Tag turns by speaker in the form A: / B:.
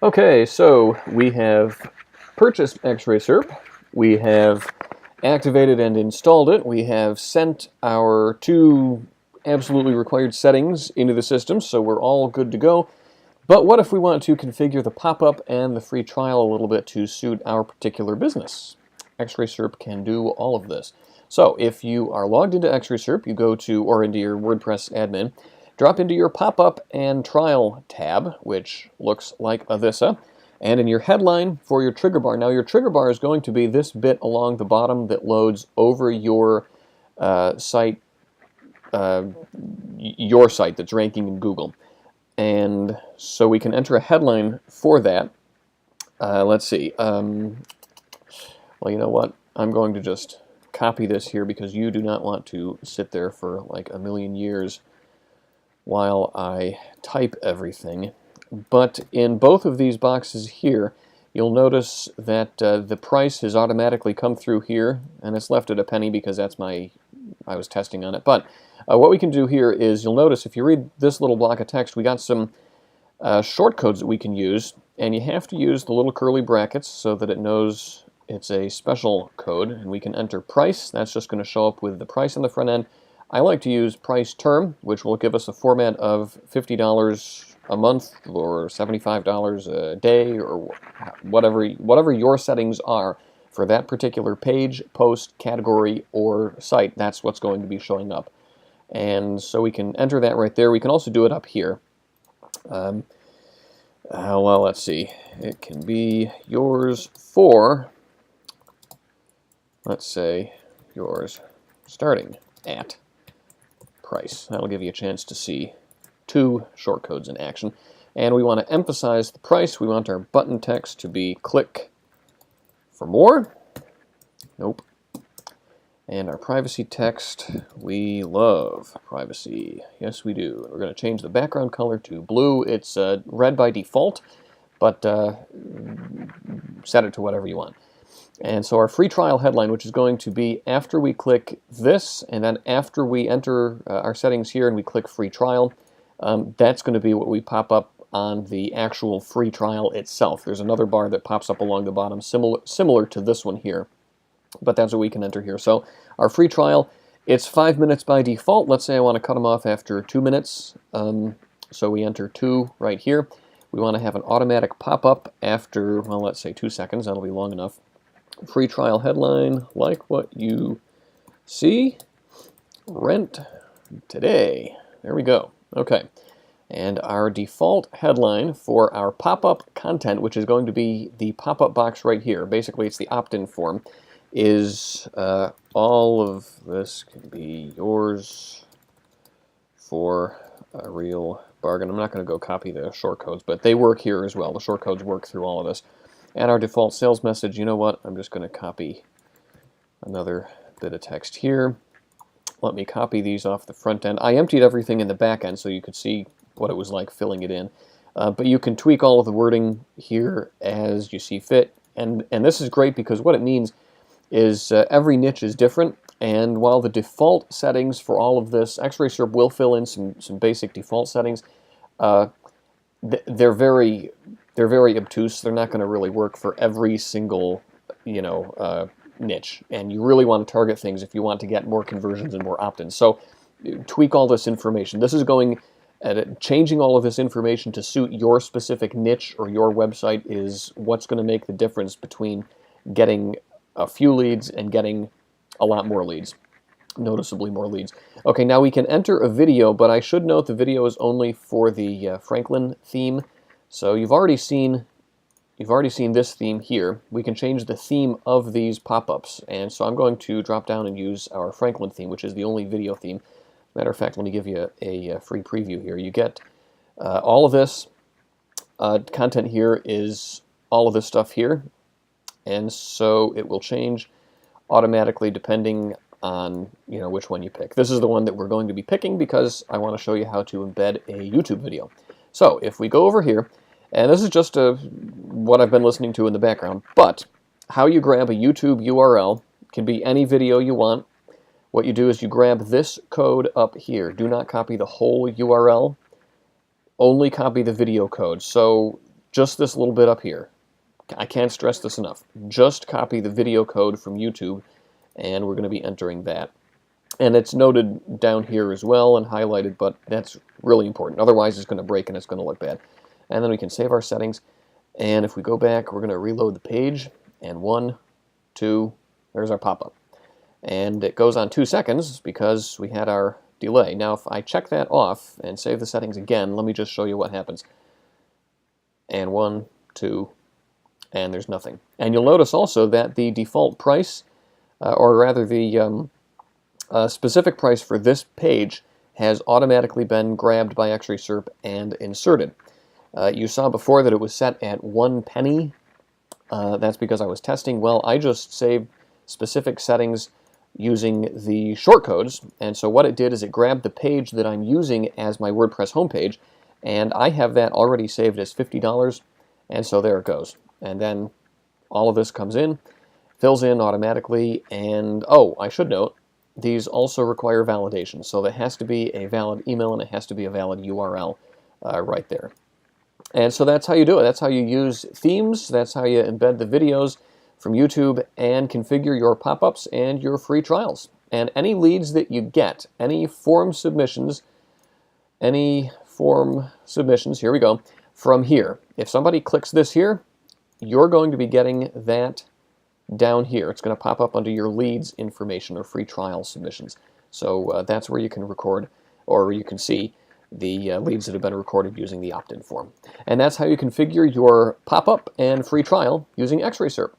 A: Okay, so we have purchased X-Ray Serp. We have activated and installed it. We have sent our two absolutely required settings into the system, so we're all good to go. But what if we want to configure the pop-up and the free trial a little bit to suit our particular business? X-Ray Serp can do all of this. So if you are logged into X-Ray Serp, you go to, or into your WordPress admin, drop into your pop-up and trial tab, which looks like this, and in your headline for your trigger bar. Now your trigger bar is going to be this bit along the bottom that loads over your site that's ranking in Google. And so we can enter a headline for that. Let's see. Well, you know what? I'm going to just copy this here because you do not want to sit there for like a million years while I type everything. But in both of these boxes here, you'll notice that the price has automatically come through here, and it's left at a penny because that's I was testing on it. But what we can do here is, you'll notice if you read this little block of text, we got some short codes that we can use, and you have to use the little curly brackets so that it knows it's a special code, and we can enter price. That's just going to show up with the price on the front end. I like to use price term, which will give us a format of $50 a month or $75 a day, or whatever your settings are for that particular page, post, category, or site. That's what's going to be showing up. And so we can enter that right there. We can also do it up here. Well, let's see. It can be yours for, let's say, yours starting at price. That'll give you a chance to see two shortcodes in action. And we want to emphasize the price. We want our button text to be click for more. Nope. And our privacy text, we love privacy. Yes, we do. We're going to change the background color to blue. It's red by default, but set it to whatever you want. And so our free trial headline, which is going to be after we click this, and then after we enter our settings here and we click free trial, that's going to be what we pop up on the actual free trial itself. There's another bar that pops up along the bottom, similar to this one here, but that's what we can enter here. So our free trial, it's 5 minutes by default. Let's say I want to cut them off after 2 minutes, so we enter 2 right here. We want to have an automatic pop-up after, well, let's say 2 seconds. That'll be long enough. Free trial headline, like what you see, rent today. There we go. Okay. And our default headline for our pop-up content, which is going to be the pop-up box right here, basically it's the opt-in form, is all of this can be yours for a real bargain. I'm not going to go copy the short codes, but they work here as well. The short codes work through all of this. And our default sales message, you know what? I'm just going to copy another bit of text here. Let me copy these off the front end. I emptied everything in the back end so you could see what it was like filling it in. But you can tweak all of the wording here as you see fit. And this is great because what it means is every niche is different. And while the default settings for all of this, X-Ray Serp will fill in some basic default settings, they're very obtuse. They're not going to really work for every single, niche. And you really want to target things if you want to get more conversions and more opt-ins. So tweak all this information. This is going at changing all of this information to suit your specific niche or your website is what's going to make the difference between getting a few leads and getting a lot more leads, noticeably more leads. Okay, now we can enter a video, but I should note the video is only for the Franklin theme. So you've already seen this theme here. We can change the theme of these pop-ups, and so I'm going to drop down and use our Franklin theme, which is the only video theme. Matter of fact, let me give you a free preview here. You get all of this content here is all of this stuff here, and so it will change automatically depending on which one you pick. This is the one that we're going to be picking because I want to show you how to embed a YouTube video. So if we go over here, and this is just what I've been listening to in the background, but how you grab a YouTube URL can be any video you want. What you do is you grab this code up here. Do not copy the whole URL, only copy the video code. So just this little bit up here. I can't stress this enough. Just copy the video code from YouTube, and we're going to be entering that. And it's noted down here as well and highlighted, but that's really important. Otherwise, it's going to break and it's going to look bad. And then we can save our settings. And if we go back, we're going to reload the page. And 1, 2, there's our pop-up. And it goes on 2 seconds because we had our delay. Now, if I check that off and save the settings again, let me just show you what happens. And 1, 2, and there's nothing. And you'll notice also that the default price, or rather the specific price for this page, has automatically been grabbed by X-Ray Serp and inserted. You saw before that it was set at 1 penny. That's because I was testing. Well, I just saved specific settings using the shortcodes, and so what it did is it grabbed the page that I'm using as my WordPress homepage, and I have that already saved as $50, and so there it goes. And then all of this comes in, fills in automatically, and oh, I should note, these also require validation, so there has to be a valid email and it has to be a valid URL right there. And so that's how you do it. That's how you use themes, that's how you embed the videos from YouTube and configure your pop-ups and your free trials. And any leads that you get, any form submissions, here we go, from here. If somebody clicks this here, you're going to be getting that down here. It's going to pop up under your leads information or free trial submissions. So that's where you can record, or you can see the leads that have been recorded using the opt-in form. And that's how you configure your pop-up and free trial using X-Ray Serp.